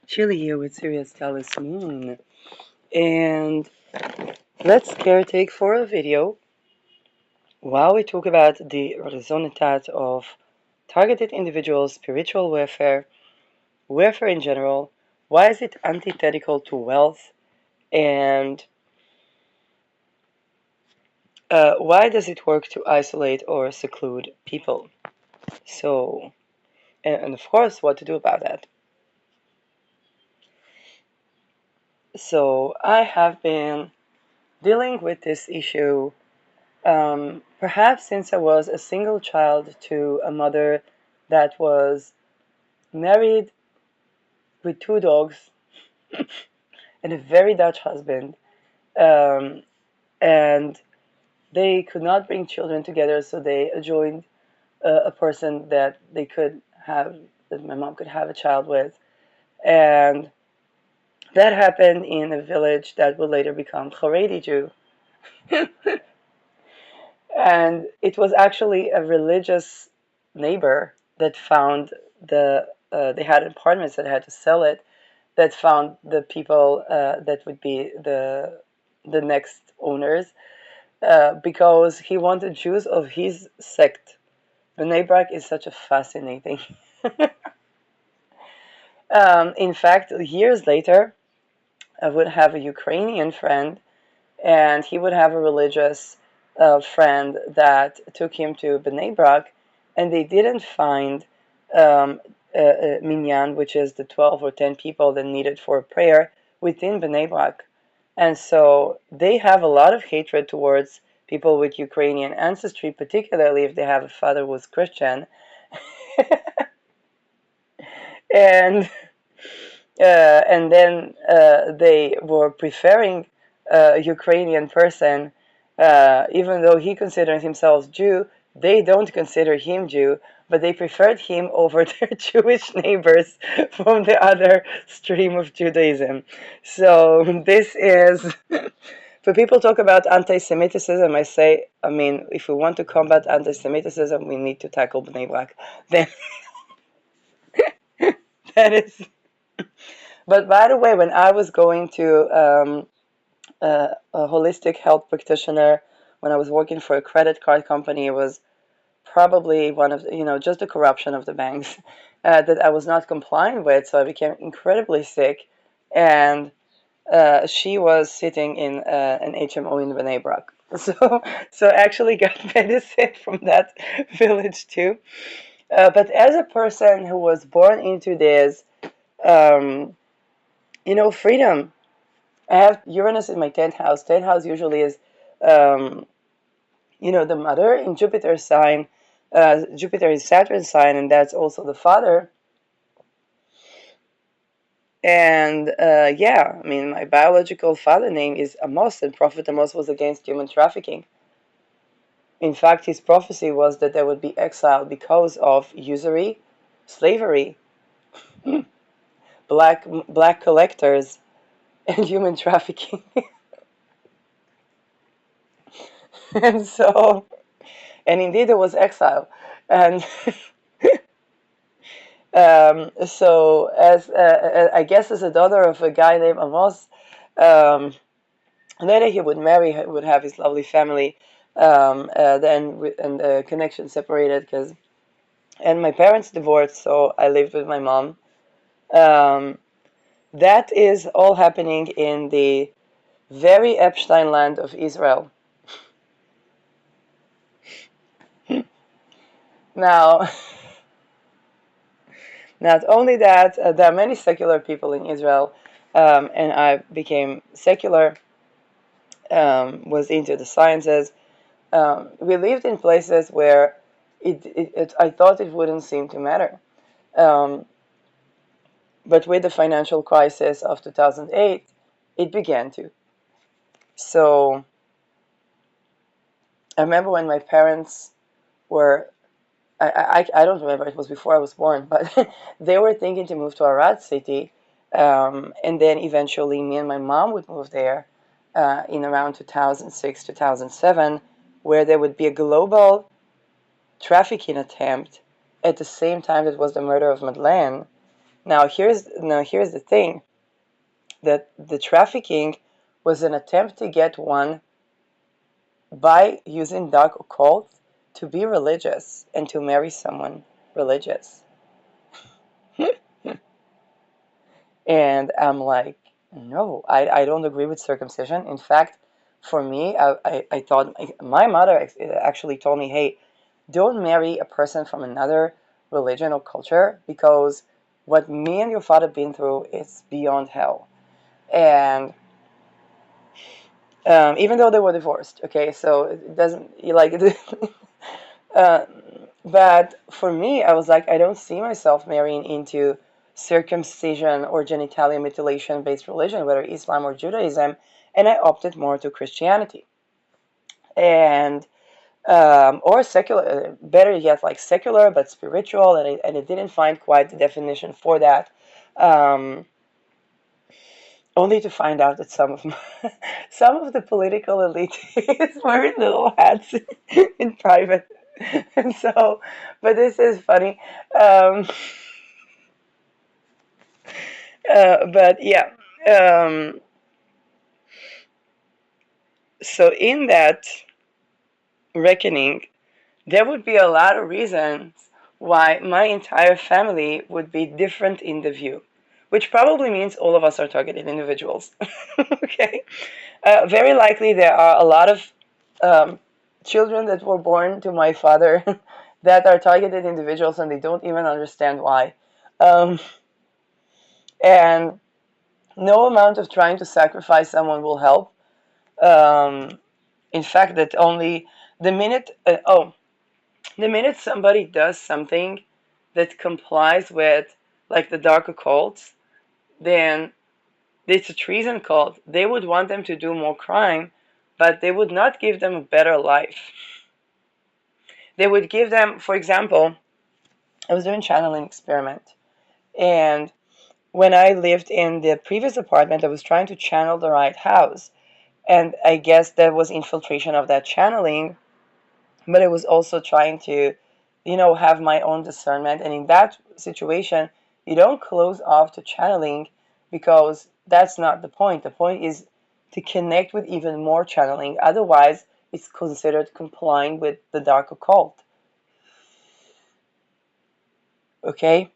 Chili here with Sirius Talis Moon. And let's caretake for a video while we talk about the Resonitat of targeted individuals, spiritual warfare, warfare in general, why is it antithetical to wealth, and why does it work to isolate or seclude people? So, and of course, what to do about that. So, I have been dealing with this issue perhaps since I was a single child to a mother that was married with two dogs and a very Dutch husband, um, and they could not bring children together, so they joined a person that they could have, that my mom could have a child with, and that happened in a village that would later become Haredi Jew. And it was actually a religious neighbor that found they had apartments that had to sell it, that found the people that would be the next owners, because he wanted Jews of his sect. Bnei Brak is such a fascinating. In fact, years later, I would have a Ukrainian friend, and he would have a religious friend that took him to Bnei Brak, and they didn't find minyan, which is the 12 or 10 people that needed for prayer within Bnei Brak. And so they have a lot of hatred towards people with Ukrainian ancestry, particularly if they have a father who was Christian. and and then they were preferring a Ukrainian person, even though he considered himself Jew. They don't consider him Jew, but they preferred him over their Jewish neighbors from the other stream of Judaism. So this is. For people talk about anti-Semitism, I say, I mean, if we want to combat anti-Semitism, we need to tackle Bnei Brak. Then that is. But by the way, when I was going to a holistic health practitioner, when I was working for a credit card company, it was probably one of the, just the corruption of the banks that I was not complying with. So I became incredibly sick, and she was sitting in an HMO in Bnei Brak. So I actually got medicine from that village too. But as a person who was born into this, um, freedom. I have Uranus in my 10th house. 10th house usually is, um, the mother in Jupiter's sign. Jupiter is Saturn's sign, and that's also the father. And yeah, I mean, my biological father name is Amos, and Prophet Amos was against human trafficking. In fact, his prophecy was that there would be exile because of usury, slavery, black collectors, and human trafficking. and so, and indeed, there was exile, and so as I guess as a daughter of a guy named Amos, um, later he would marry, he would have his lovely family. Then and the connection separated and my parents divorced, so I lived with my mom. Um, that is all happening in the very Epstein land of Israel. Now, not only that, there are many secular people in Israel, and I became secular, was into the sciences. We lived in places where I thought it wouldn't seem to matter. Um, but with the financial crisis of 2008, it began to. So I remember when my parents were, I don't remember, it was before I was born, but they were thinking to move to Arad city, and then eventually me and my mom would move there. in around 2006, 2007, where there would be a global trafficking attempt at the same time that was the murder of Madeleine. Now here's the thing, that the trafficking was an attempt to get one by using dark occult to be religious and to marry someone religious. And I'm like, no, I don't agree with circumcision. In fact, for me, I thought my mother actually told me, hey, don't marry a person from another religion or culture, because what me and your father been through is beyond hell. And even though they were divorced, okay, so it doesn't like uh, but for me, I was like, I don't see myself marrying into circumcision or genitalia mutilation based religion, whether Islam or Judaism, and I opted more to Christianity. And or secular, better yet, like secular but spiritual, and I didn't find quite the definition for that. Um, Only to find out that some of the political elite is wearing little hats in private, and so, but this is funny. Um, but yeah, um, so in that reckoning, there would be a lot of reasons why my entire family would be different in the view, which probably means all of us are targeted individuals. Okay? Very likely there are a lot of um, children that were born to my father that are targeted individuals and they don't even understand why. Um, and no amount of trying to sacrifice someone will help. Um, in fact, that only the minute, the minute somebody does something that complies with, like, the dark occults, then it's a treason cult. They would want them to do more crime, but they would not give them a better life. They would give them, for example, I was doing channeling experiment, and when I lived in the previous apartment, I was trying to channel the right house, and I guess there was infiltration of that channeling, but I was also trying to, have my own discernment. And in that situation, you don't close off to channeling, because that's not the point. The point is to connect with even more channeling. Otherwise, it's considered complying with the dark occult. Okay?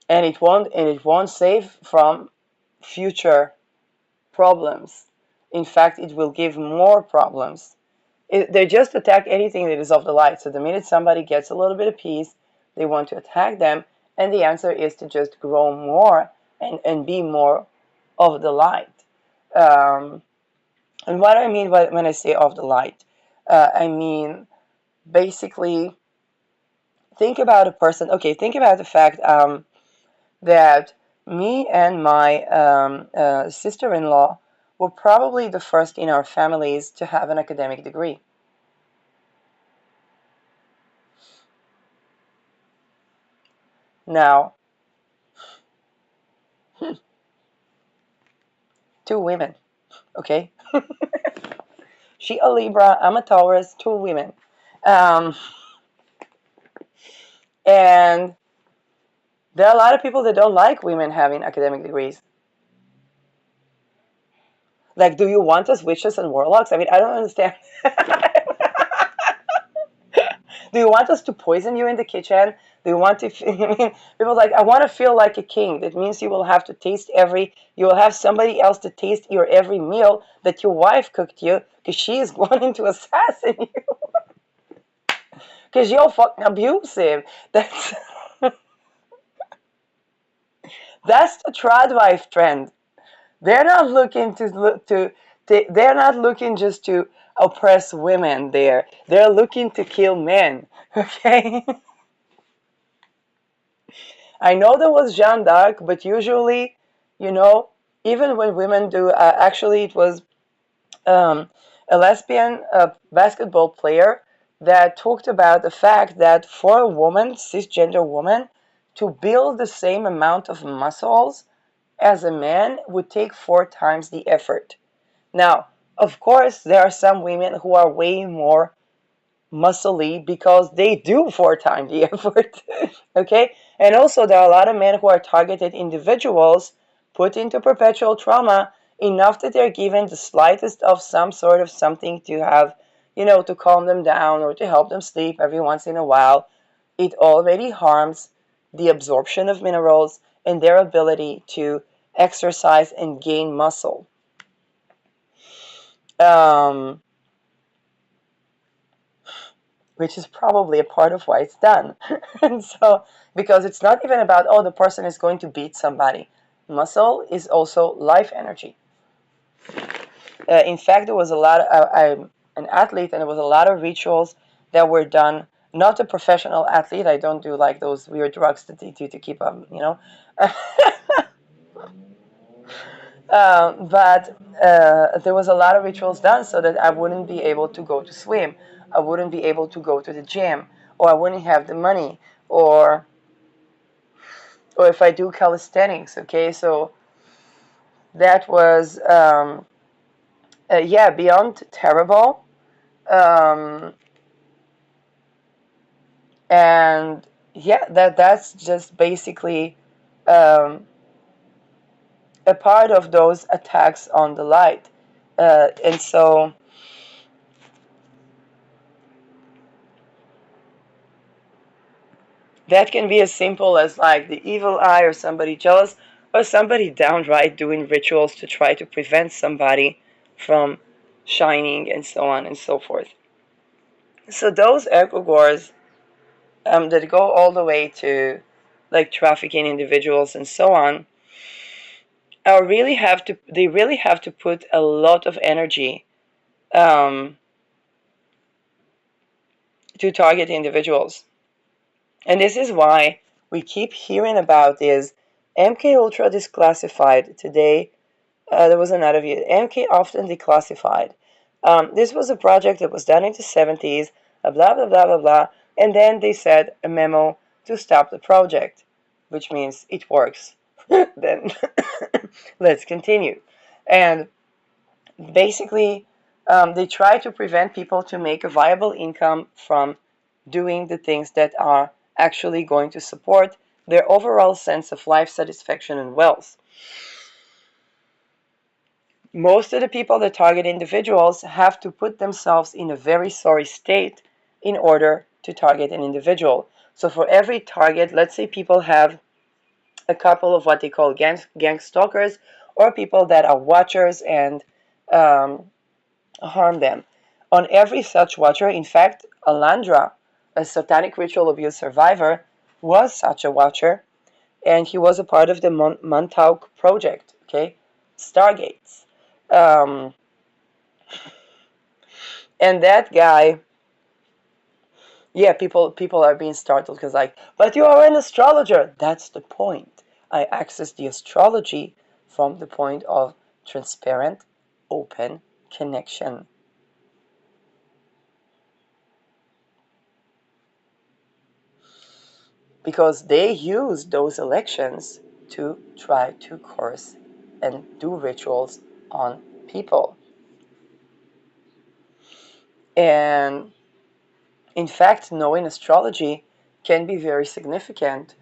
And it won't save from future problems. In fact, it will give more problems. They just attack anything that is of the light. So the minute somebody gets a little bit of peace, they want to attack them. And the answer is to just grow more and be more of the light. Um, and what I mean when I say of the light, I mean basically, think about a person. Okay, think about the fact that me and my sister-in-law were probably the first in our families to have an academic degree. Now, two women, okay? She a Libra, I'm a Taurus, two women. Um, and there are a lot of people that don't like women having academic degrees. Like, do you want us witches and warlocks? I mean, I don't understand. Do you want us to poison you in the kitchen? Do you want to? I mean, people like, I want to feel like a king. That means you will have to taste you will have somebody else to taste your every meal that your wife cooked you, because she is wanting to assassinate you. Because you're fucking abusive. That's that's the tradwife trend. They're not looking they're not looking just to oppress women. They're looking to kill men. Okay. I know there was Jeanne d'Arc, but usually, you know, even when women do, actually, it was um, a lesbian basketball player that talked about the fact that for a woman, cisgender woman, to build the same amount of muscles as a man would take 4 times the effort. Now, of course, there are some women who are way more muscly because they do 4 times the effort. Okay? And also, there are a lot of men who are targeted individuals put into perpetual trauma enough that they're given the slightest of some sort of something to have, to calm them down or to help them sleep every once in a while. It already harms the absorption of minerals and their ability to exercise and gain muscle. Um, which is probably a part of why it's done. And so, because it's not even about, oh, the person is going to beat somebody. Muscle is also life energy. In fact, there was a lot, I'm an athlete, and there was a lot of rituals that were done. Not a professional athlete. I don't do like those weird drugs that they do to keep up. But there was a lot of rituals done so that I wouldn't be able to go to swim. I wouldn't be able to go to the gym, or I wouldn't have the money, or if I do calisthenics. Okay, so that was yeah, beyond terrible. Um, and yeah, that's just basically um, a part of those attacks on the light. And so that can be as simple as like the evil eye, or somebody jealous, or somebody downright doing rituals to try to prevent somebody from shining, and so on and so forth. So those egregores that go all the way to like trafficking individuals and so on they really have to put a lot of energy um, to target individuals. And this is why we keep hearing about this MK Ultra declassified. Today there was another video. MK often declassified. This was a project that was done in the 70s, blah blah blah blah blah, and then they said a memo to stop the project, which means it works. Then let's continue. And basically, they try to prevent people to make a viable income from doing the things that are actually going to support their overall sense of life satisfaction and wealth. Most of the people that target individuals have to put themselves in a very sorry state in order to target an individual. So for every target, let's say people have a couple of what they call gang stalkers, or people that are watchers and harm them. On every such watcher, in fact, Alandra, a satanic ritual abuse survivor, was such a watcher, and he was a part of the Montauk Project, okay, Stargates. Um, and that guy, yeah, people are being startled because like, but you are an astrologer. That's the point. I access the astrology from the point of transparent, open connection. Because they use those elections to try to curse and do rituals on people. And in fact, knowing astrology can be very significant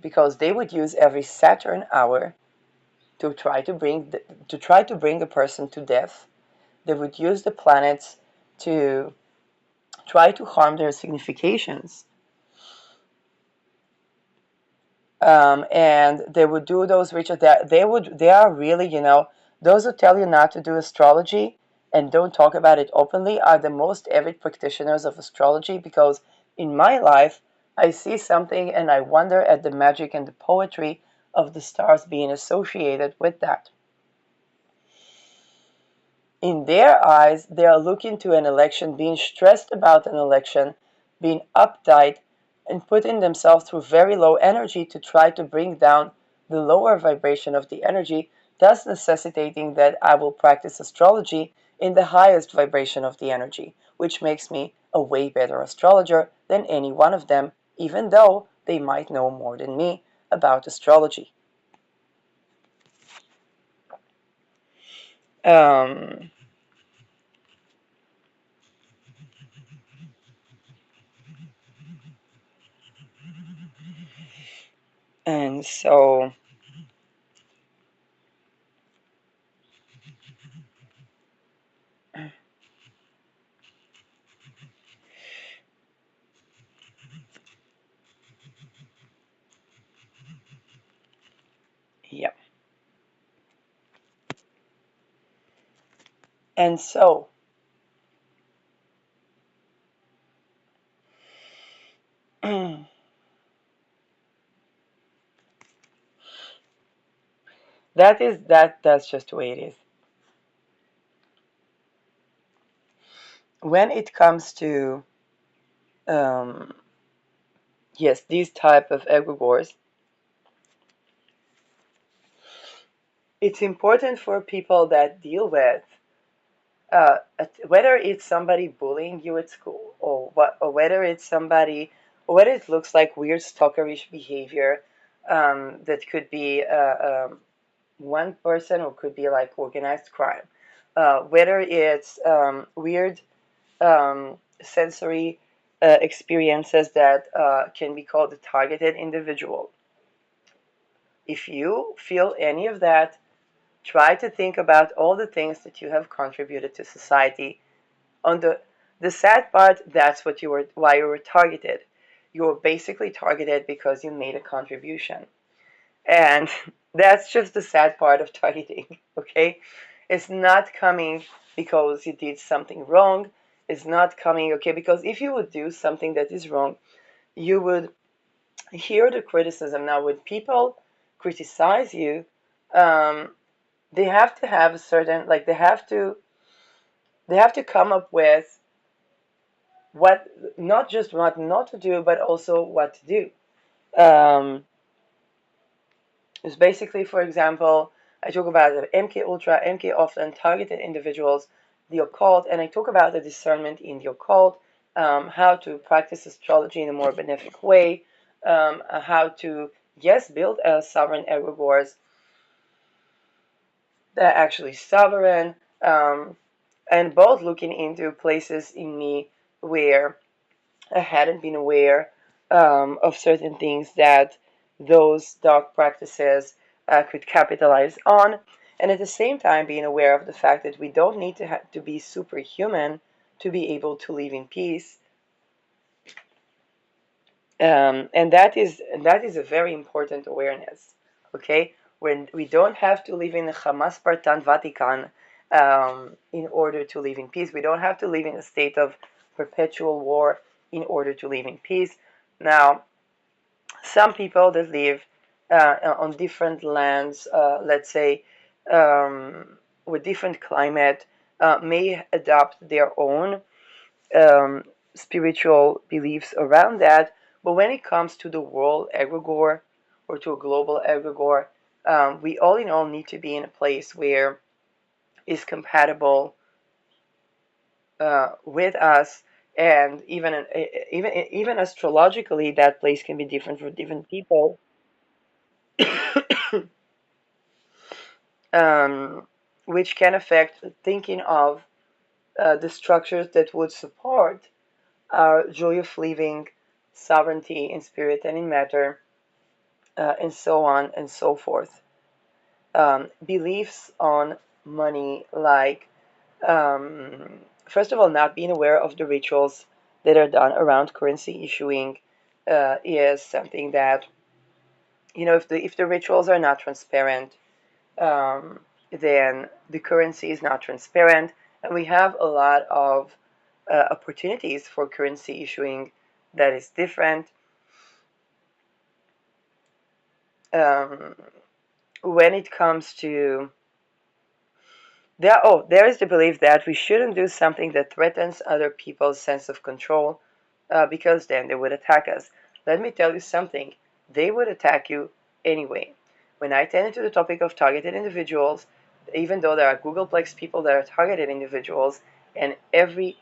because they would use every Saturn hour to try to bring a person to death. They would use the planets to try to harm their significations. And they would do those rituals. They are really, those who tell you not to do astrology and don't talk about it openly are the most avid practitioners of astrology, because in my life I see something and I wonder at the magic and the poetry of the stars being associated with that. In their eyes, they are looking to an election, being stressed about an election, being uptight, and putting themselves through very low energy to try to bring down the lower vibration of the energy, thus necessitating that I will practice astrology in the highest vibration of the energy, which makes me a way better astrologer than any one of them, even though they might know more than me about astrology. Um, and so, yeah. And so, that's just the way it is. When it comes to um, yes, these type of egregores, it's important for people that deal with whether it's somebody bullying you at school, or whether it's somebody, or whether it looks like weird stalkerish behavior, that could be one person, or could be like organized crime, whether it's weird sensory experiences that can be called a targeted individual. If you feel any of that, try to think about all the things that you have contributed to society. On the sad part, that's what you were why you were targeted. You were basically targeted because you made a contribution. And that's just the sad part of targeting, okay? It's not coming because you did something wrong. It's not coming, okay, because if you would do something that is wrong, you would hear the criticism. Now, when people criticize you, um, they have to have a certain, like, they have to come up with what, not just what not to do, but also what to do. Is basically, for example, I talk about the MK Ultra, MK often targeted individuals, the occult, and I talk about the discernment in the occult, how to practice astrology in a more benefic way, how to, yes, build a sovereign egregores that are actually sovereign, and both looking into places in me where I hadn't been aware of certain things that those dark practices could capitalize on, and at the same time being aware of the fact that we don't need to be superhuman to be able to live in peace, and that is a very important awareness. Okay, when we don't have to live in a Hamas Spartan Vatican in order to live in peace, we don't have to live in a state of perpetual war in order to live in peace. Now, some people that live on different lands, let's say, with different climate, may adopt their own um, spiritual beliefs around that. But when it comes to the world egregore, or to a global egregore, we all in all need to be in a place where is compatible with us, and even astrologically, that place can be different for different people. um, which can affect thinking of the structures that would support our joy of living, sovereignty in spirit and in matter, and so on and so forth. Beliefs on money, like, first of all, not being aware of the rituals that are done around currency issuing, is something that, if the rituals are not transparent, um, then the currency is not transparent, and we have a lot of opportunities for currency issuing that is different. Um, when it comes to there is the belief that we shouldn't do something that threatens other people's sense of control, because then they would attack us. Let me tell you something. They would attack you anyway. When I tend to the topic of targeted individuals, even though there are Googleplex people that are targeted individuals, and every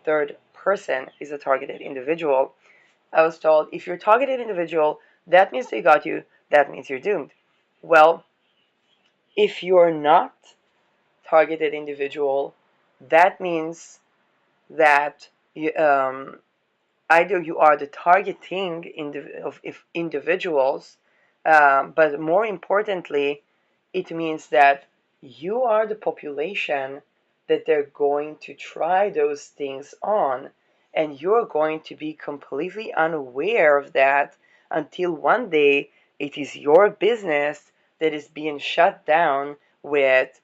third person is a targeted individual, I was told, if you're a targeted individual, that means they got you, that means you're doomed. Well, if you're not targeted individual, that means that either you are the targeting of individuals, but more importantly, it means that you are the population that they're going to try those things on, and you're going to be completely unaware of that until one day it is your business that is being shut down with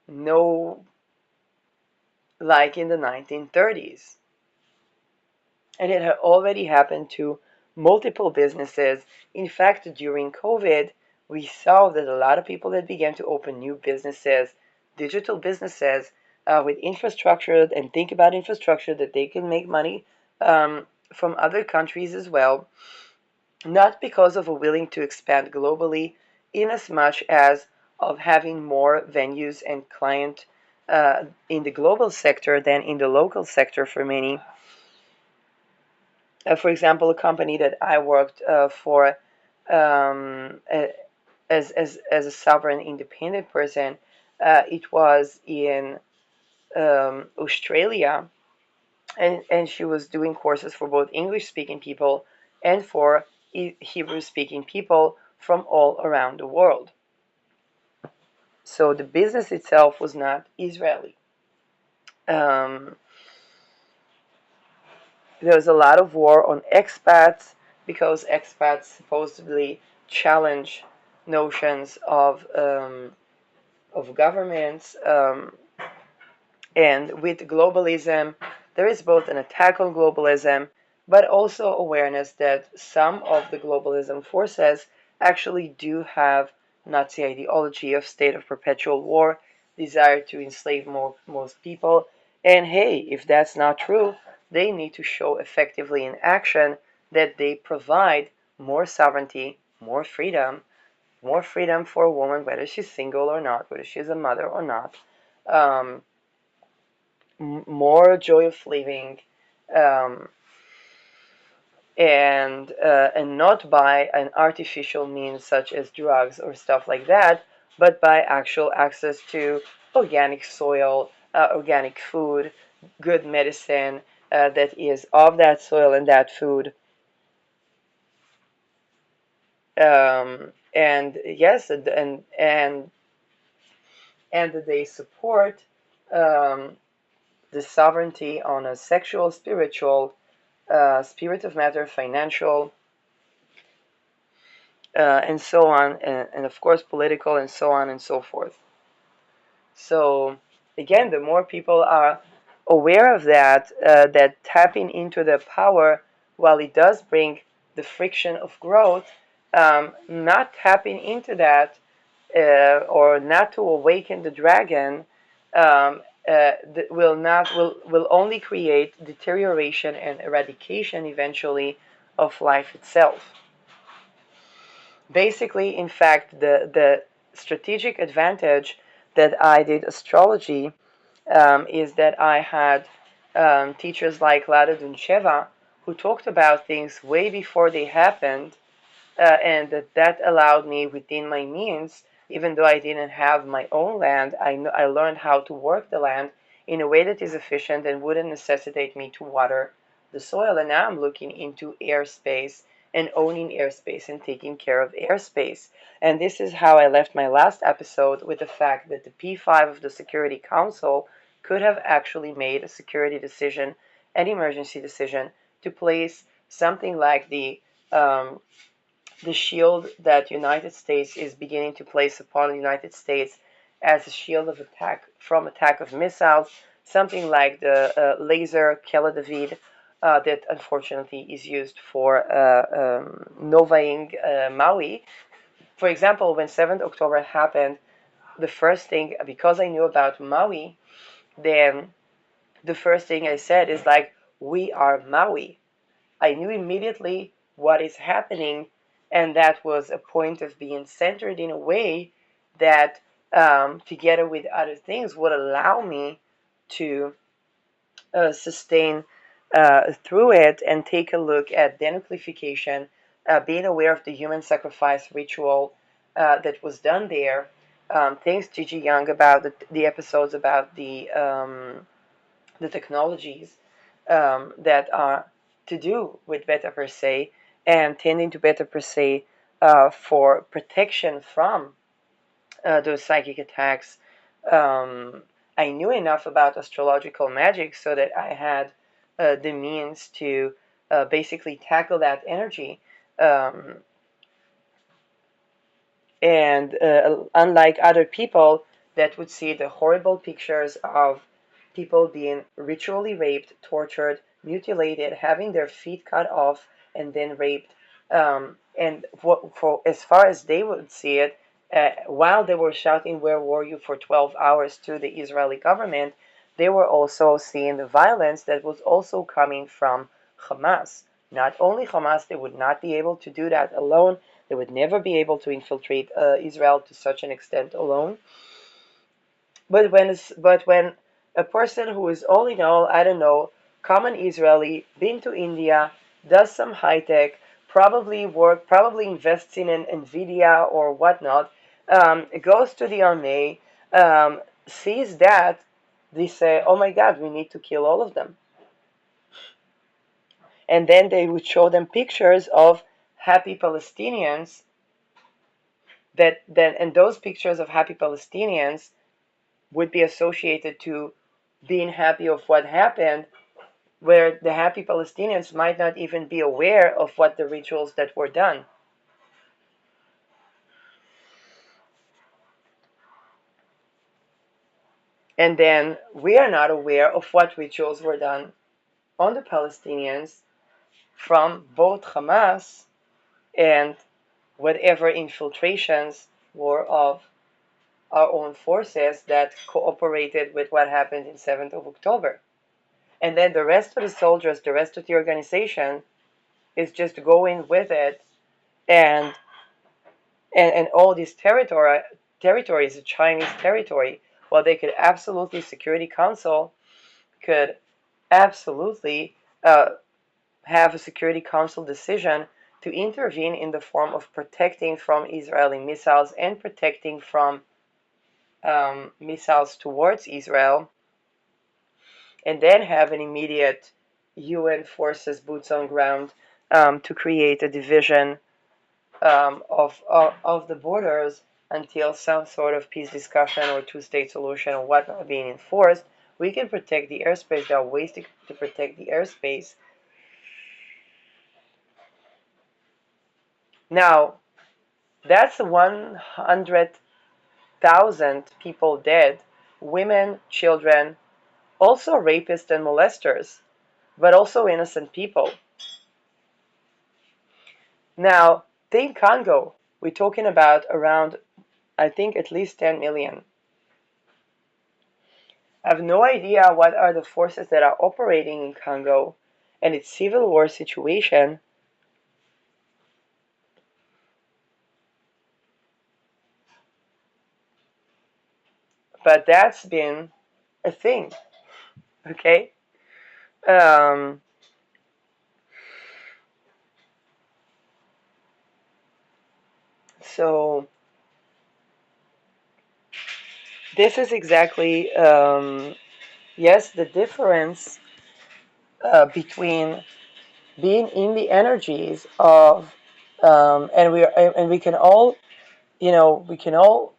no, like in the 1930s. And it had already happened to multiple businesses. In fact, during COVID, we saw that a lot of people that began to open new businesses, digital businesses, with infrastructure and think about infrastructure that they can make money from other countries as well, not because of a willing to expand globally, in as much as of having more venues and client in the global sector than in the local sector for many. For example, a company that I worked for um, as a sovereign independent person, it was in Australia, and she was doing courses for both English speaking people and for Hebrew speaking people from all around the world. So the business itself was not Israeli. Um, there was a lot of war on expats because expats supposedly challenge notions of governments, and with globalism, there is both an attack on globalism, but also awareness that some of the globalism forces actually do have Nazi ideology of state of perpetual war, desire to enslave most people. And hey, if that's not true, they need to show effectively in action that they provide more sovereignty, more freedom for a woman, whether she's single or not, whether she's a mother or not, um, more joy of living, um, and not by an artificial means such as drugs or stuff like that, but by actual access to organic soil, organic food, good medicine that is of that soil and that food. And yes, and they support um, the sovereignty on a sexual, spiritual, spirit of matter, financial, and so on, and of course political, and so on and so forth. So again, the more people are aware of that, that tapping into their power, while it does bring the friction of growth, not tapping into that or not to awaken the dragon will only create deterioration and eradication eventually of life itself. Basically, in fact, the strategic advantage that I did astrology is that I had teachers like Lada Duncheva who talked about things way before they happened, and that allowed me within my means, even though I didn't have my own land, I learned how to work the land in a way that is efficient and wouldn't necessitate me to water the soil. And now I'm looking into airspace and owning airspace and taking care of airspace. And this is how I left my last episode, with the fact that the P5 of the Security Council could have actually made a security decision, an emergency decision, to place something like the shield that United States is beginning to place upon the United States as a shield of attack from attack of missiles, something like the laser Kela David that unfortunately is used for novaing Maui. For example, when 7th October happened, the first thing, because I knew about Maui, then the first thing I said is like, we are Maui. I knew immediately what is happening, and that was a point of being centered in a way that, together with other things, would allow me to sustain through it and take a look at denuclearification, being aware of the human sacrifice ritual that was done there, Thanks Gigi Young about the episodes about the technologies that are to do with beta per se and tending to beta per se for protection from those psychic attacks. I knew enough about astrological magic so that I had the means to basically tackle that energy. Um, and unlike other people that would see the horrible pictures of people being ritually raped, tortured, mutilated, having their feet cut off, and then raped, and for as far as they would see it, while they were shouting "Where were you?" for 12 hours to the Israeli government, they were also seeing the violence that was also coming from Hamas. Not only Hamas, they would not be able to do that alone. They would never be able to infiltrate Israel to such an extent alone. But when a person who is all in all, I don't know, common Israeli, been to India, does some high tech, probably invests in an Nvidia or whatnot, goes to the army, sees that, they say, "Oh my God, we need to kill all of them," and then they would show them pictures of happy Palestinians and those pictures of happy Palestinians would be associated to being happy of what happened, where the happy Palestinians might not even be aware of what the rituals that were done. And then we are not aware of what rituals were done on the Palestinians from both Hamas and whatever infiltrations were of our own forces that cooperated with what happened in 7th of October. And then the rest of the soldiers, the rest of the organization is just going with it, and and all these territories, Chinese territory, well, they could absolutely, Security Council could absolutely have a Security Council decision to intervene in the form of protecting from Israeli missiles and protecting from missiles towards Israel, and then have an immediate UN forces boots on ground to create a division of the borders until some sort of peace discussion or two-state solution or whatnot being enforced. We can protect the airspace. There are ways to protect the airspace. Now, that's 100,000 people dead, women, children, also rapists and molesters, but also innocent people. Now, think Congo. We're talking about around, I think, at least 10 million. I have no idea what are the forces that are operating in Congo and its civil war situation, but that's been a thing, okay? Um, so this is exactly, yes, the difference between being in the energies of, and we can all, we can all,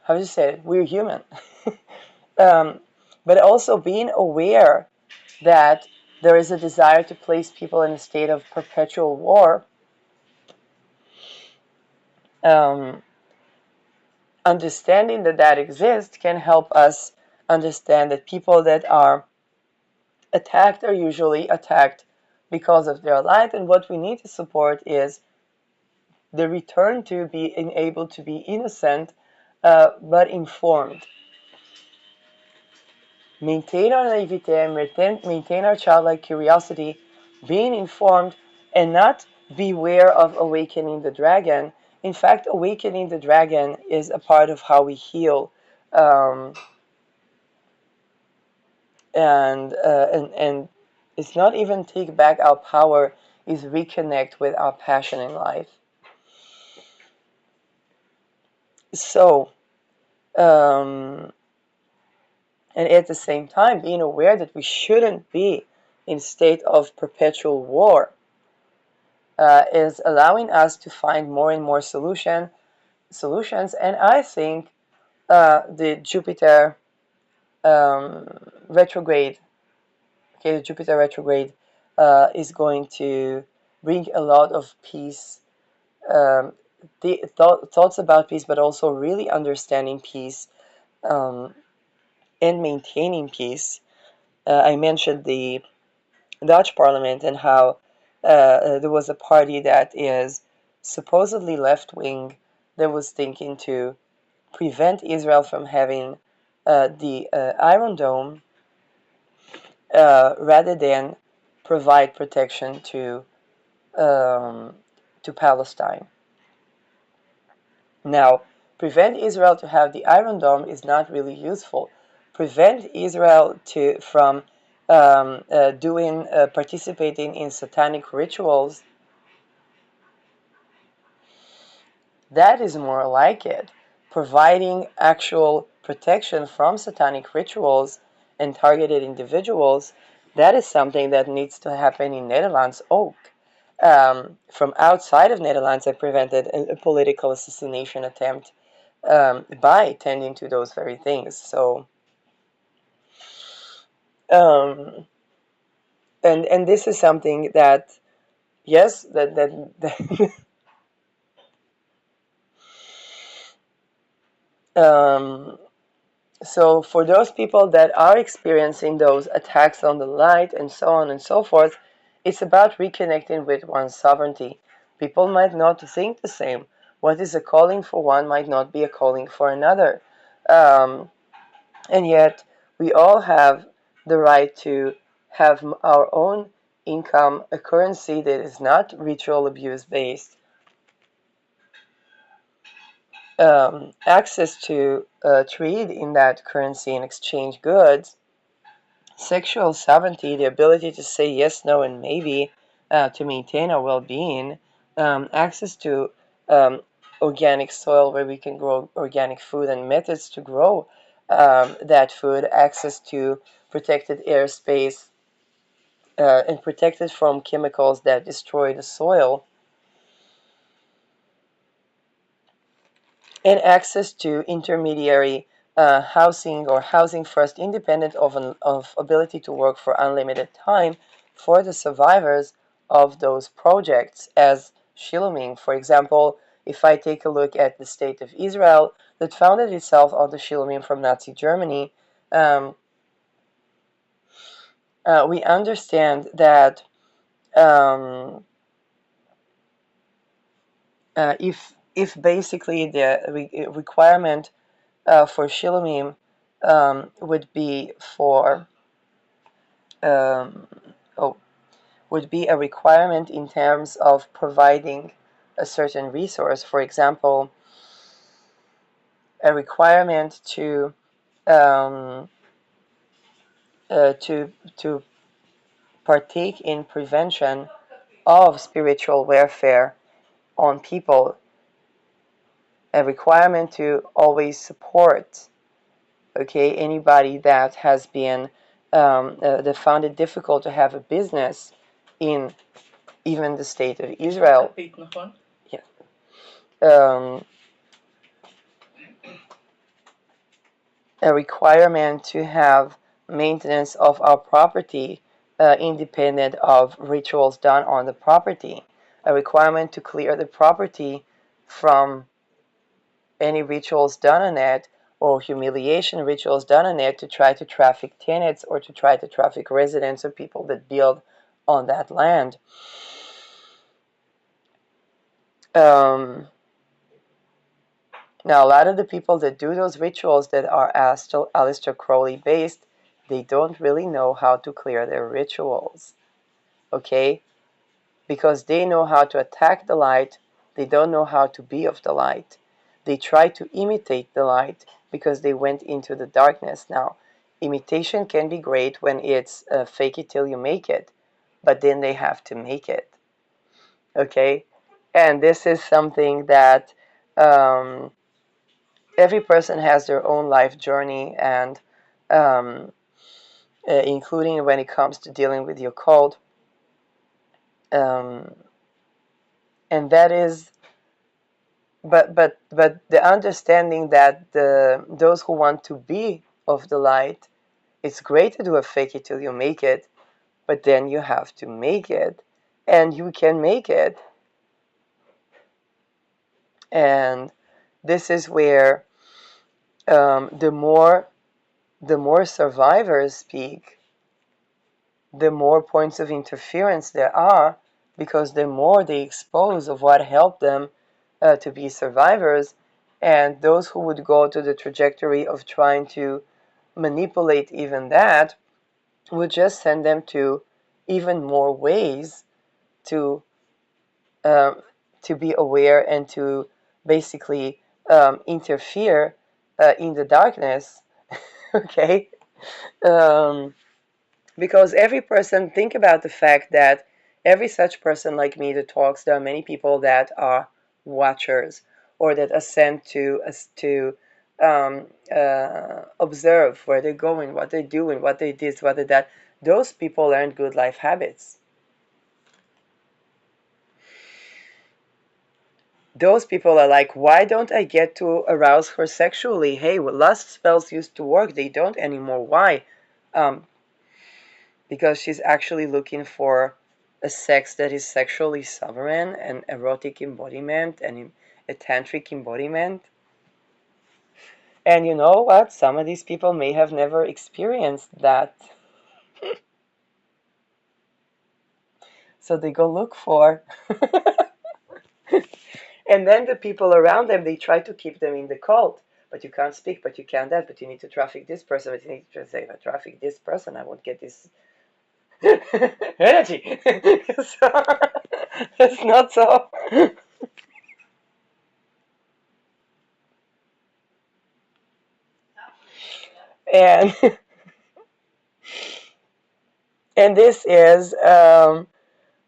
how do you say it? We're human. um, but also being aware that there is a desire to place people in a state of perpetual war. Um, Understanding that that exists can help us understand that people that are attacked are usually attacked because of their light, and what we need to support is the return to being able to be innocent but informed. Maintain our naivete, maintain our childlike curiosity, being informed, and not beware of awakening the dragon. In fact, awakening the dragon is a part of how we heal, um, and it's not even take back our power; is reconnect with our passion in life. So, um, and at the same time being aware that we shouldn't be in a state of perpetual war, is allowing us to find more and more solutions. And I think the Jupiter retrograde, okay, the Jupiter retrograde is going to bring a lot of peace, um, thoughts about peace, but also really understanding peace, um, and maintaining peace. I mentioned the Dutch Parliament and how there was a party that is supposedly left wing that was thinking to prevent Israel from having the Iron Dome, rather than provide protection um, to Palestine. Now, prevent Israel to have the Iron Dome is not really useful. Prevent Israel from participating in satanic rituals, that is more like it. Providing actual protection from satanic rituals and targeted individuals, that is something that needs to happen in Netherlands ook. From outside of Netherlands, I prevented a political assassination attempt by tending to those very things. So, um, and this is something that, yes, that um, so for those people that are experiencing those attacks on the light and so on and so forth, it's about reconnecting with one's sovereignty. People might not think the same. What is a calling for one might not be a calling for another. Um, and yet, we all have the right to have our own income, a currency that is not ritual abuse based, access to trade in that currency and exchange goods, sexual sovereignty, the ability to say yes, no, and maybe, to maintain our well being, access to organic soil where we can grow organic food and methods to grow that food, access to protected airspace, and protected from chemicals that destroy the soil, and access to intermediary housing or housing first, independent of ability to work for unlimited time for the survivors of those projects, as Shilomim. For example, if I take a look at the state of Israel that founded itself on the Shilomim from Nazi Germany, um, we understand that um, if basically the requirement for Shilomim would be for um, oh, would be a requirement in terms of providing a certain resource. For example, a requirement um, to partake in prevention of spiritual warfare on people, a requirement to always support, okay, anybody that has been that found it difficult to have a business in even the state of Israel. Yeah. A requirement to have maintenance of our property, independent of rituals done on the property. A requirement to clear the property from any rituals done on it, or humiliation rituals done on it, to try to traffic tenants or to try to traffic residents or people that build on that land. Um, Now, a lot of the people that do those rituals that are Aleister Crowley based, they don't really know how to clear their rituals, okay? Because they know how to attack the light, they don't know how to be of the light. They try to imitate the light because they went into the darkness. Now, imitation can be great when it's fake it till you make it, but then they have to make it, okay? And this is something that um, every person has their own life journey, and um, including when it comes to dealing with your cold. Um, and that is, but the understanding that those who want to be of the light, it's great to do a fake it till you make it, but then you have to make it, and you can make it. And this is where the more survivors speak, the more points of interference there are, because the more they expose of what helped them to be survivors, and those who would go to the trajectory of trying to manipulate even that would just send them to even more ways to um, to be aware and to basically interfere in the darkness. Okay. um, because every person, think about the fact that every such person like me that talks, there are many people that are watchers, or that are sent to observe where they're going, what they're doing, what they did, what they that. Those people learn good life habits. Those people are like, why don't I get to arouse her sexually? Hey, well, lust spells used to work, they don't anymore. Why? um, because she's actually looking for a sex that is sexually sovereign and erotic embodiment and a tantric embodiment. And you know what? Some of these people may have never experienced that. So they go look for. And then the people around them, they try to keep them in the cult. But you can't speak, but you can't that, but you need to traffic this person, but you need to say, if I traffic this person, I won't get this energy. So, it's not so. And and this is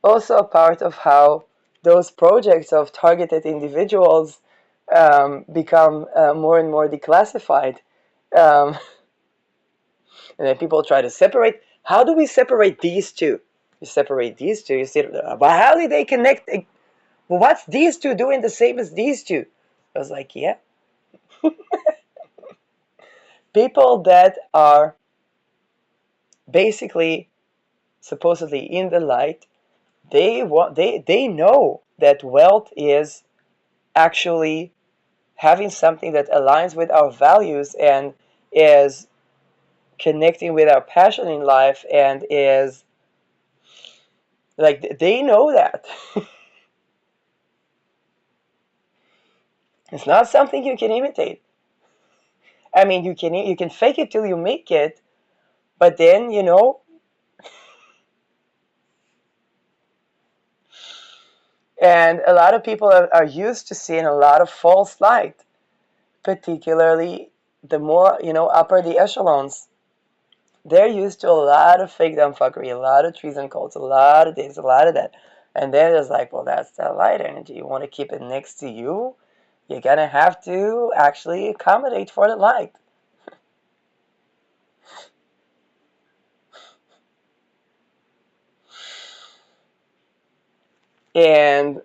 also a part of how those projects of targeted individuals become more and more declassified. Um, and then people try to separate. How do we separate these two? You separate these two, you see, but how did they connect? Well, what's these two doing the same as these two? I was like, yeah. People that are basically supposedly in the light, they know that wealth is actually having something that aligns with our values and is connecting with our passion in life, and is like, they know that. It's not something you can imitate. I mean, you can fake it till you make it, but then and a lot of people are used to seeing a lot of false light, particularly the more upper the echelons. They're used to a lot of fake dumbfuckery, a lot of treason cults, a lot of this, a lot of that. And then it's like, well, that's that light energy. You want to keep it next to you, you're going to have to actually accommodate for the light. And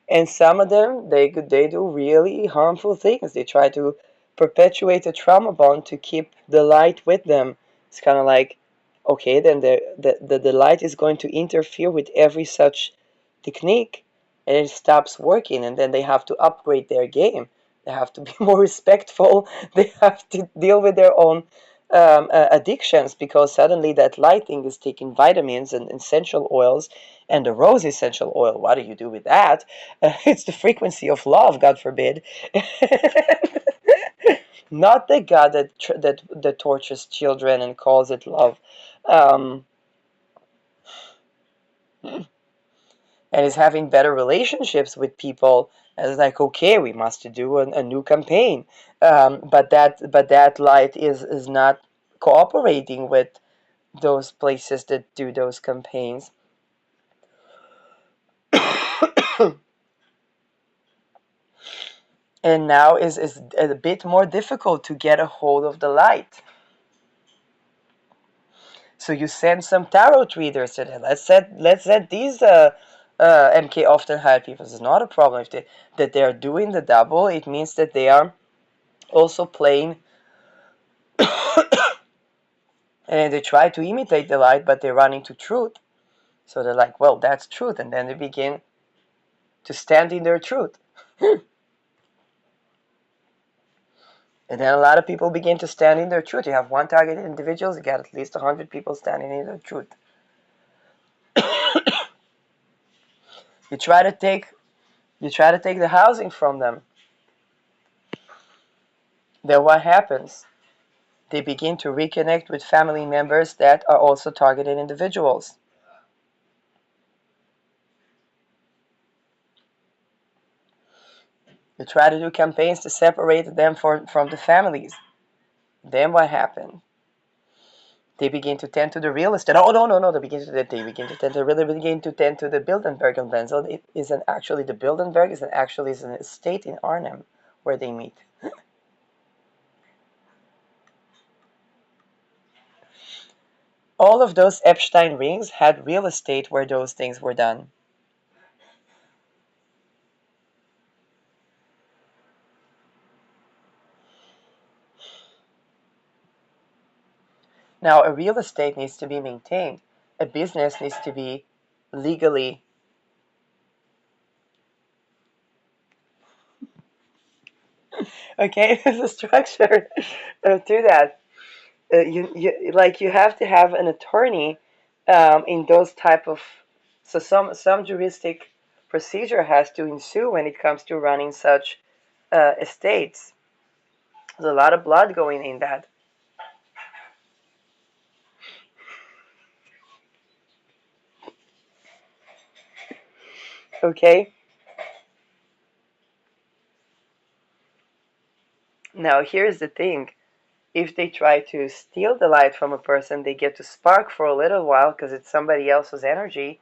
and some of them, they do really harmful things. They try to perpetuate a trauma bond to keep the light with them. It's kind of like, okay, then the light is going to interfere with every such technique, and it stops working, and then they have to upgrade their game. They have to be more respectful. They have to deal with their own addictions, because suddenly that lighting is taking vitamins and essential oils, and the rose essential oil. What do you do with that? It's the frequency of love, God forbid. Not the God that tortures children and calls it love. Um, and is having better relationships with people. And it's like, okay, we must do a new campaign, but that light is not cooperating with those places that do those campaigns. And now is a bit more difficult to get a hold of the light. So you send some tarot readers to them. Let's set these MK often hired people. It's not a problem if that they are doing the double. It means that they are also playing, and they try to imitate the light, but they run into truth. So they're like, well, that's truth, and then they begin to stand in their truth. And then a lot of people begin to stand in their truth. You have one targeted individuals, you got at least 100 people standing in their truth. You try to take the housing from them. Then what happens? They begin to reconnect with family members that are also targeted individuals. You try to do campaigns to separate them from the families. Then what happened? They begin to tend to the real estate. Oh, no, no, no. They begin to tend to the Bilderberg Benzel. It isn't actually the Bilderberg. It's actually an estate in Arnhem where they meet. All of those Epstein rings had real estate where those things were done. Now, a real estate needs to be maintained. A business needs to be legally. Okay, there's a structure to that. You have to have an attorney in those type of. So some juristic procedure has to ensue when it comes to running such estates. There's a lot of blood going in that. Okay. Now here's the thing. If they try to steal the light from a person, they get to spark for a little while because it's somebody else's energy.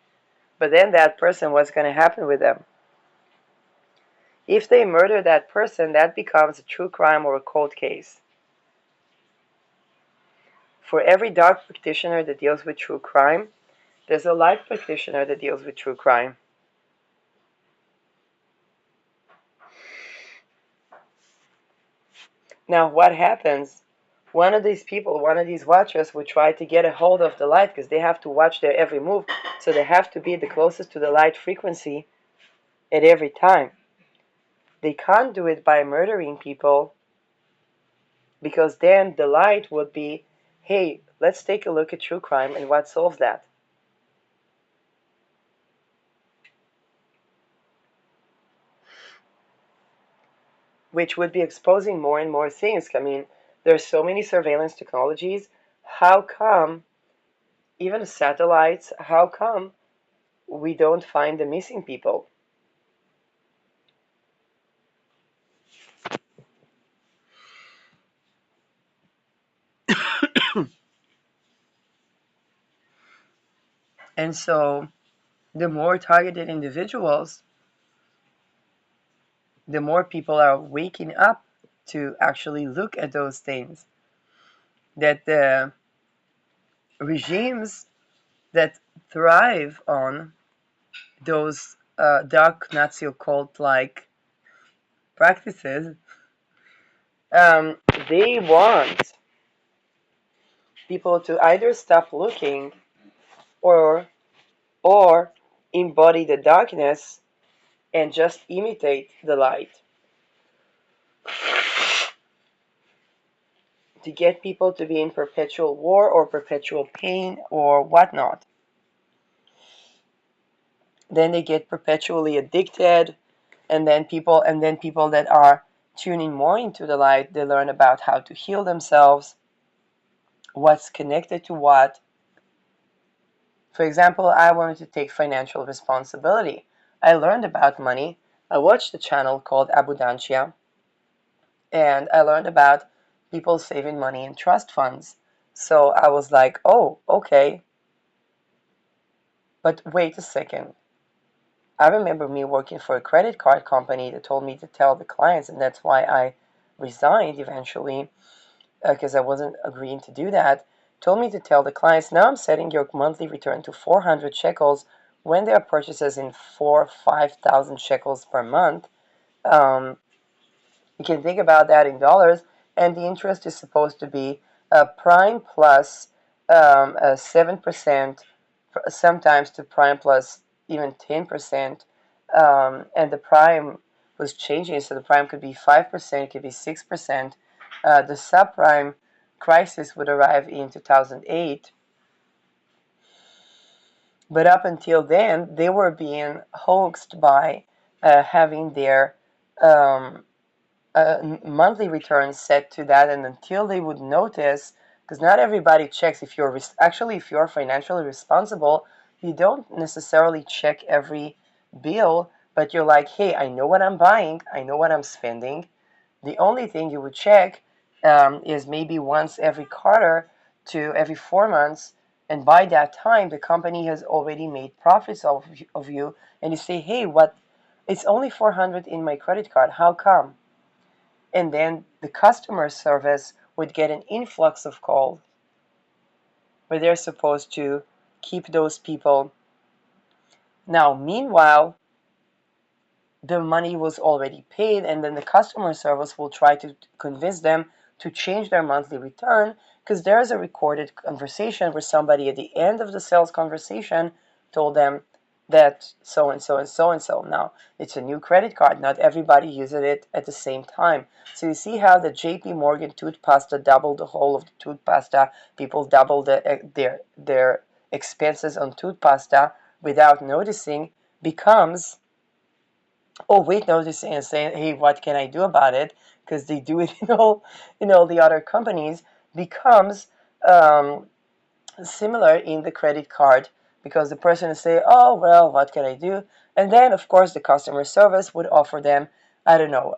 But then that person, what's going to happen with them? If they murder that person, that becomes a true crime or a cold case. For every dark practitioner that deals with true crime, there's a light practitioner that deals with true crime. Now, what happens? One of these people, one of these watchers, will try to get a hold of the light because they have to watch their every move, so they have to be the closest to the light frequency at every time. They can't do it by murdering people because then the light would be, hey, let's take a look at true crime and what solves that. Which would be exposing more and more things. I mean, there's so many surveillance technologies. How come, even satellites, how come we don't find the missing people? And so, the more targeted individuals, the more people are waking up to actually look at those things. That the regimes that thrive on those dark Nazi occult like practices, um, they want people to either stop looking or or embody the darkness and just imitate the light. To get people to be in perpetual war or perpetual pain or whatnot. Then they get perpetually addicted, and then people that are tuning more into the light, they learn about how to heal themselves, what's connected to what. For example, I wanted to take financial responsibility. I learned about money. I watched a channel called Abundancia, and I learned about people saving money in trust funds. So I was like, oh, okay, but wait a second. I remember me working for a credit card company that told me to tell the clients, and that's why I resigned eventually, because I wasn't agreeing to do that. Told me to tell the clients, now I'm setting your monthly return to 400 shekels when there are purchases in 5,000 shekels per month. Um, you can think about that in dollars, and the interest is supposed to be prime plus 7%, sometimes to prime plus even 10%. And the prime was changing, so the prime could be 5%, it could be 6%. The subprime crisis would arrive in 2008. But up until then, they were being hoaxed by having their um, monthly returns set to that, and until they would notice, because not everybody checks. If you're actually, if you're financially responsible, you don't necessarily check every bill, but you're like, hey, I know what I'm buying, I know what I'm spending. The only thing you would check is maybe once every quarter to every 4 months, and by that time the company has already made profits of you, and you say, hey, what, it's only 400 in my credit card, how come? And then the customer service would get an influx of calls where they're supposed to keep those people. Now, meanwhile, the money was already paid, and then the customer service will try to convince them to change their monthly return, because there's a recorded conversation where somebody at the end of the sales conversation told them that so and so and so and so. Now, it's a new credit card. Not everybody uses it at the same time. So you see how the JP Morgan toothpaste doubled the whole of the toothpaste. People doubled their expenses on toothpaste without noticing, becomes, oh, wait, noticing and saying, hey, what can I do about it? Because they do it in all the other companies, becomes um, similar in the credit card, because the person will say, oh, well, what can I do? And then, of course, the customer service would offer them, I don't know,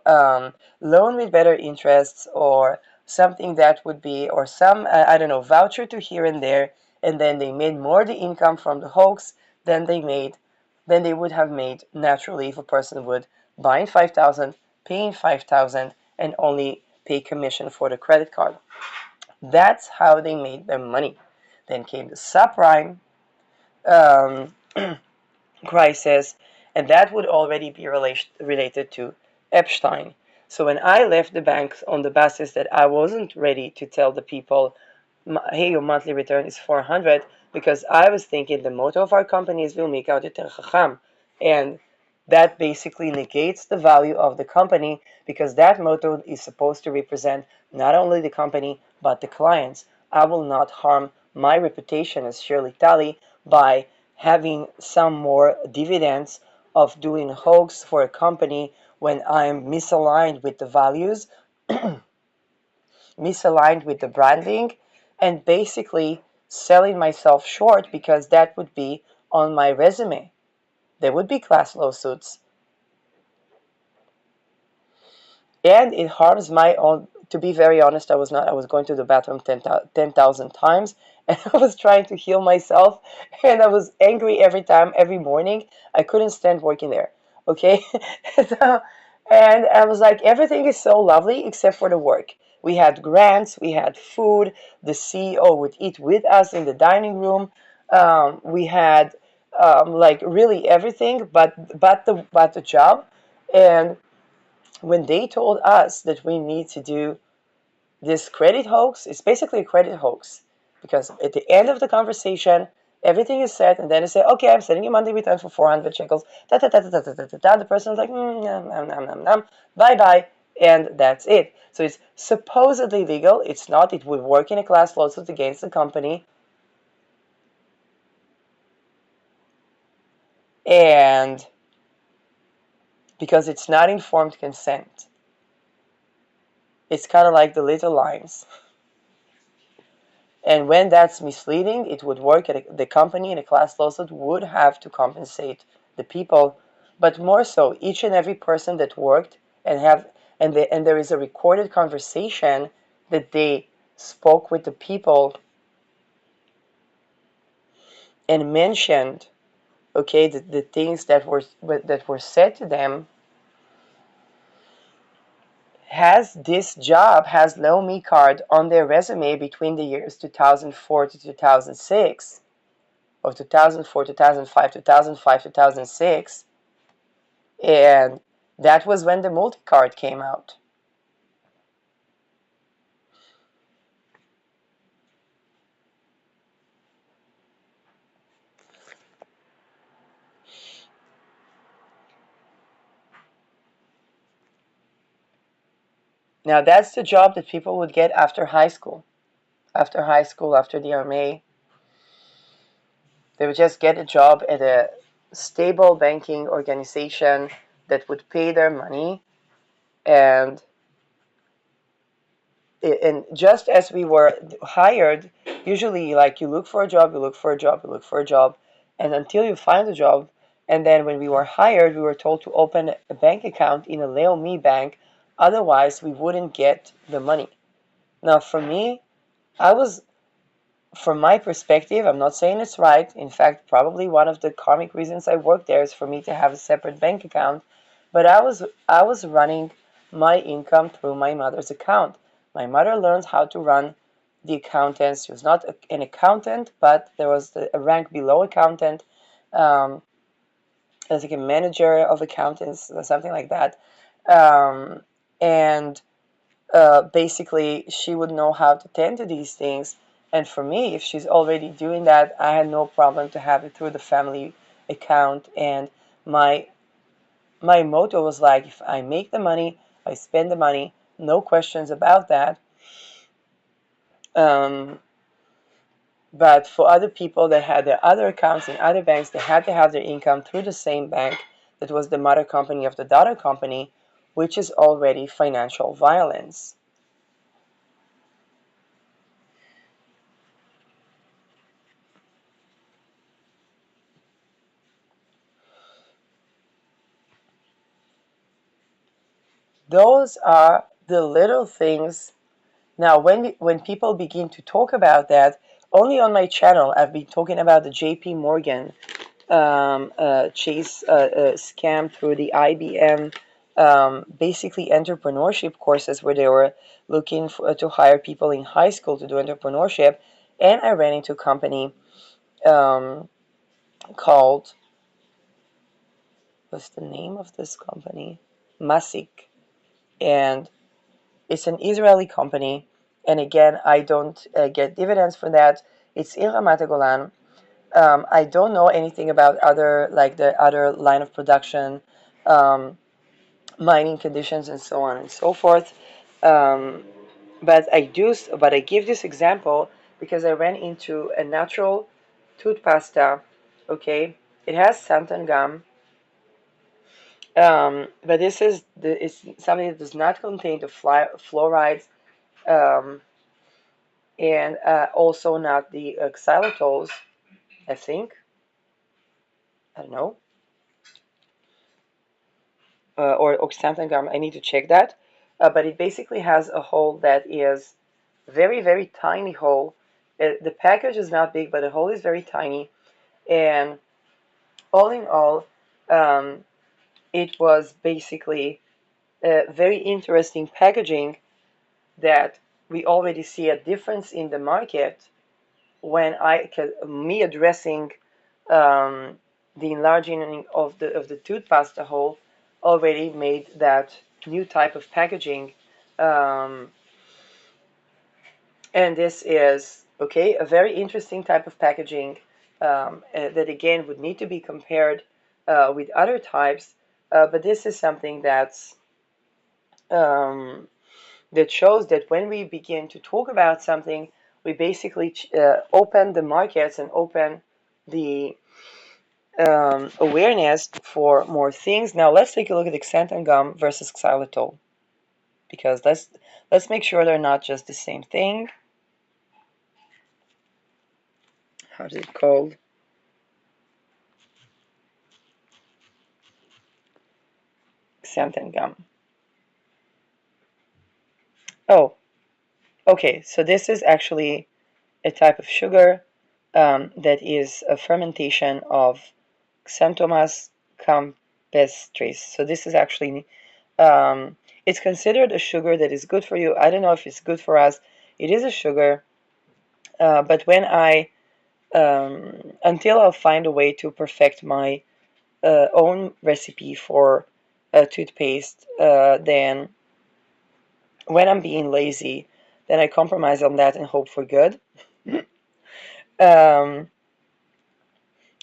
loan with better interests, or something that would be, or some, I don't know, voucher to here and there. And then they made more the income from the hoax than they would have made naturally if a person would buy in 5,000, pay in 5,000, and only pay commission for the credit card. That's how they made their money. Then came the subprime um, crisis, and that would already be related to Epstein. So when I left the bank on the basis that I wasn't ready to tell the people, hey, your monthly return is 400, because I was thinking the motto of our company is "Will make out יותר חכם," and that basically negates the value of the company, because that motto is supposed to represent not only the company but the clients. I will not harm my reputation as Shirley Talley by having some more dividends of doing hoax for a company when I'm misaligned with the values, misaligned with the branding, and basically selling myself short, because that would be on my resume. There would be class lawsuits. And it harms my own. To be very honest, I was not. I was going to the bathroom 10,000 times, and I was trying to heal myself, and I was angry every time, every morning. I couldn't stand working there. Okay, so, and I was like, everything is so lovely except for the work. We had grants, we had food. The CEO would eat with us in the dining room. We had like really everything, but the job. And when they told us that we need to do this credit hoax, it's basically a credit hoax, because at the end of the conversation, everything is set, and then they say, okay, I'm sending you monthly return for 400 shekels. Da, da, da, da, da, da, da, da. The person is like, bye bye, and that's it. So it's supposedly legal. It's not. It would work in a class lawsuit against the company, and because it's not informed consent, it's kind of like the little lines. And when that's misleading, it would work. The company in a class lawsuit would have to compensate the people, but more so, each and every person that worked and there is a recorded conversation that they spoke with the people and mentioned okay, the things that were said to them, has this job, has Leomi card on their resume between the years 2004 to 2006, or 2004, 2005, 2005, 2006, and that was when the multi-card came out. Now that's the job that people would get after high school. After high school, after the RMA, they would just get a job at a stable banking organization that would pay their money, and just as we were hired, usually like you look for a job, you look for a job, you look for a job, and until you find a job, and then when we were hired, we were told to open a bank account in a Leomi bank, otherwise we wouldn't get the money. Now for me, I was, from my perspective, I'm not saying it's right. In fact, probably one of the karmic reasons I work there is for me to have a separate bank account. But I was running my income through my mother's account. My mother learned how to run the accountants. She was not an accountant, but there was a rank below accountant, um, as like a manager of accountants or something like that. And basically she would know how to tend to these things. And for me, if she's already doing that, I had no problem to have it through the family account. And my my motto was like, if I make the money, I spend the money, no questions about that. Um, but for other people that had their other accounts in other banks, they had to have their income through the same bank that was the mother company of the daughter company, which is already financial violence. Those are the little things. Now, when people begin to talk about that, only on my channel I've been talking about the J.P. Morgan Chase scam through the IBM, basically entrepreneurship courses where they were looking to hire people in high school to do entrepreneurship, and I ran into a company um, called, what's the name of this company? Masik, and it's an Israeli company, and again, I don't get dividends for that. It's in Ramat Golan. I don't know anything about other, like the other line of production, um, mining conditions, and so on and so forth. Um, but I give this example because I ran into a natural tooth pasta. Okay, it has santan gum, but it's something that does not contain the fluorides. Um, and also not the xylitols, I think. I don't know. Or oxanthin gum. I need to check that. But it basically has a hole that is very, very tiny hole. The package is not big, but the hole is very tiny. And all in all, um, it was basically a very interesting packaging that we already see a difference in the market when me addressing um, the enlarging of the toothpaste hole already made that new type of packaging, um, and this is okay, a very interesting type of packaging, that again would need to be compared with other types, but this is something um, that shows that when we begin to talk about something, we basically open the markets and open the awareness for more things. Now let's take a look at xanthan gum versus xylitol, because let's make sure they're not just the same thing. How's it called? Xanthan gum. Oh, okay. So this is actually a type of sugar that is a fermentation of Xanthomas campestris. So this is actually, it's considered a sugar that is good for you. I don't know if it's good for us. It is a sugar, but when until I'll find a way to perfect my own recipe for toothpaste, then when I'm being lazy, then I compromise on that and hope for good. Um,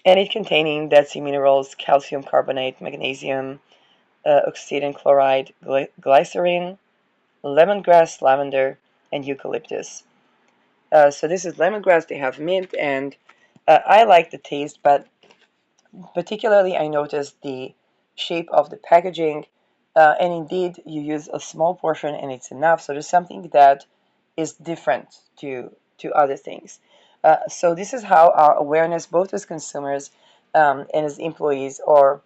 and it containing Dead Sea minerals, calcium carbonate, magnesium, oxidant chloride, glycerin, lemongrass, lavender, and eucalyptus. So this is lemongrass. They have mint, and I like the taste, but particularly I noticed the shape of the packaging. And indeed, you use a small portion, and it's enough. So there's something that is different to other things. So this is how our awareness, both as consumers and as employees, or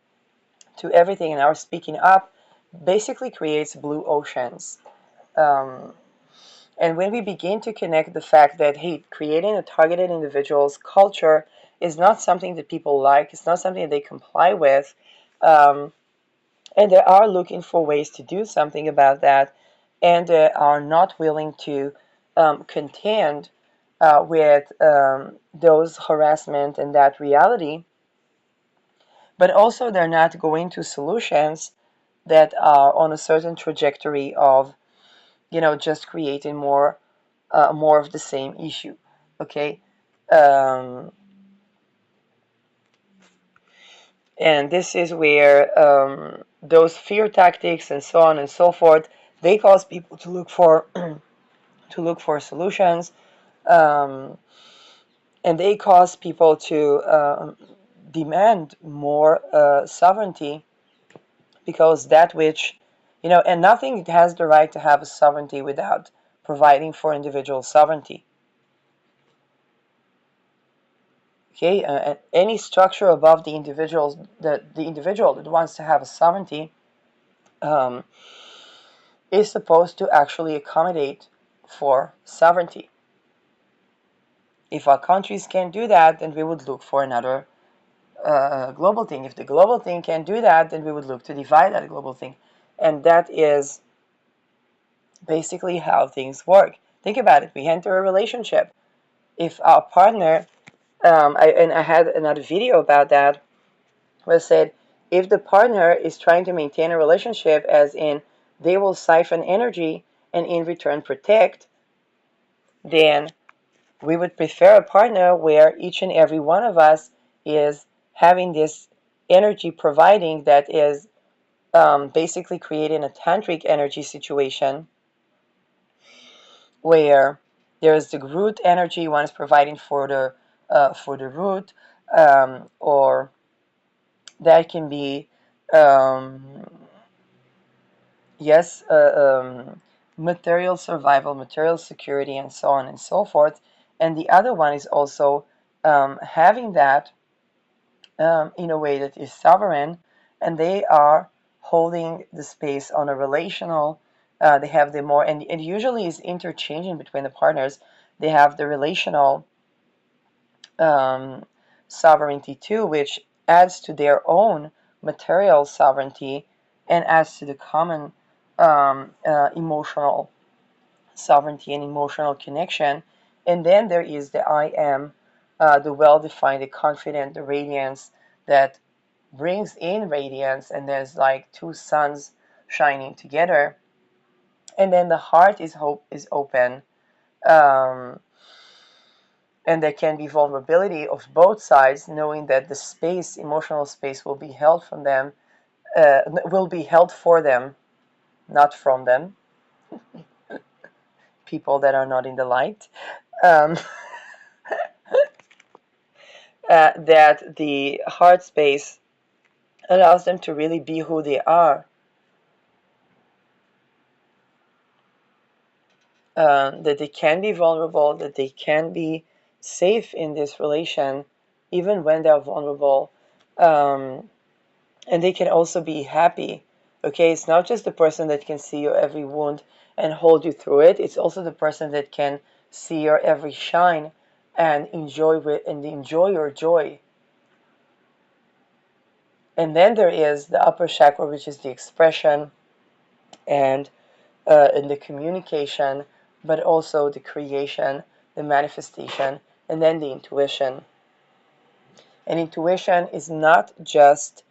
to everything in our speaking up, basically creates blue oceans. Um, and when we begin to connect the fact that, hey, creating a targeted individual's culture is not something that people like, it's not something that they comply with, um, and they are looking for ways to do something about that, and they are not willing to contend with those harassment and that reality, but also they're not going to solutions that are on a certain trajectory of, just creating more of the same issue. Okay. um, and this is where those fear tactics and so on and so forth, they cause people to look for to look for solutions, um, and they cause people to demand more sovereignty, because that which, and nothing has the right to have a sovereignty without providing for individual sovereignty. Okay, any structure above the individual that wants to have a sovereignty, um, is supposed to actually accommodate for sovereignty. If our countries can't do that, then we would look for another global thing. If the global thing can't do that, then we would look to divide that global thing. And that is basically how things work. Think about it. We enter a relationship. If our partner, I had another video about that, where it said, if the partner is trying to maintain a relationship, as in they will siphon energy and in return protect, then we would prefer a partner where each and every one of us is having this energy providing, that is basically creating a tantric energy situation where there's the root energy, one is providing for the root, or that can be um, yes, material survival, material security, and so on and so forth. And the other one is also having that in a way that is sovereign, and they are holding the space on a relational. They have the more, and it usually is interchanging between the partners. They have the relational um, sovereignty too, which adds to their own material sovereignty and adds to the common emotional sovereignty and emotional connection. And then there is the I am, the well defined, the confident, the radiance that brings in radiance, and there's like two suns shining together. And then the heart is open. Um, and there can be vulnerability of both sides, knowing that the space, emotional space, will be held from them, will be held for them, not from them, people that are not in the light. Um, that the heart space allows them to really be who they are. That they can be vulnerable, that they can be safe in this relation, even when they're vulnerable. Um, and they can also be happy. Okay, it's not just the person that can see your every wound and hold you through it. It's also the person that can see your every shine and enjoy your joy. And then there is the upper chakra, which is the expression and the communication, but also the creation, the manifestation, and then the intuition. And intuition is not just